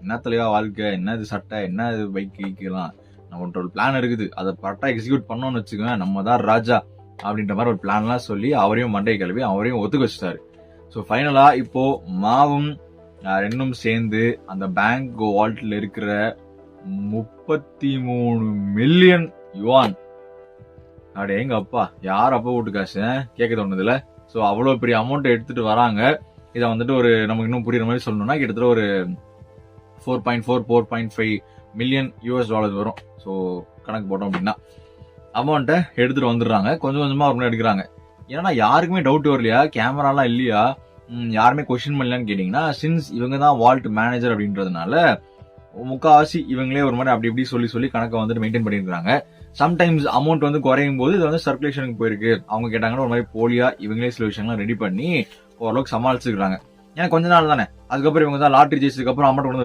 என்னத்துலயா வாழ்க்கை, என்ன இது சட்டை, என்ன இது பைக் கீக்கலாம், நம்மகிட்ட ஒரு பிளான் இருக்குது, அதை கரெக்டா எக்ஸிக்யூட் பண்ணோம்னு வச்சுக்கோங்க, நம்ம தான் ராஜா அப்படின்ற மாதிரி ஒரு பிளான் எல்லாம் சொல்லி அவரையும் மண்டை கிளப்பி அவரையும் ஒத்துக்க வச்சுட்டாரு. ஸோ ஃபைனலா இப்போ மாவும் ரெண்டும் சேர்ந்து அந்த பேங்க் வால்ட்ல இருக்கிற 33 மில்லியன் யுவான், அப்படி எங்க அப்பா யார் அப்பா வீட்டு காசு கேட்க தோணுதுல. ஸோ அவ்வளவு பெரிய அமௌண்ட் எடுத்துட்டு வராங்க. இதை வந்துட்டு ஒரு நமக்கு இன்னும் புரியுற மாதிரி சொல்லணும்னா கிட்டத்தட்ட ஒரு 4.5 மில்லியன் US வரும். ஸோ கணக்கு போட்டோம் அப்படின்னா அமௌண்ட்டை எடுத்துட்டு வந்துடுறாங்க. கொஞ்சம் கொஞ்சமா ஒரு எடுக்கிறாங்க. ஏன்னா யாருக்குமே டவுட் வரலையா, கேமராலாம் இல்லையா, யாருமே கொஸ்டின் பண்ணலான்னு கேட்டீங்கன்னா, சின்ஸ் இவங்க தான் வால்ட் மேனேஜர் அப்படின்றதுனால முக்காவாசி இவங்களே ஒரு மாதிரி அப்படி இப்படி சொல்லி கணக்கை வந்துட்டு மெயின்டைன் பண்ணிருக்காங்க. சம்டைம்ஸ் அமௌண்ட் வந்து குறையும் போது இது வந்து சர்க்குலேஷனுக்கு போயிருக்கு, அவங்க கேட்டாங்கன்னா ஒரு மாதிரி போலியா இவங்களே சில விஷயங்கள்லாம் ரெடி பண்ணி ஓரளவுக்கு சமாளிச்சுக்கிறாங்க. ஏன்னா கொஞ்ச நாள் தானே, அதுக்கப்புறம் இவங்க தான் லாட்டரி ஜெயிச்சதுக்கு அப்புறம் அமௌண்ட்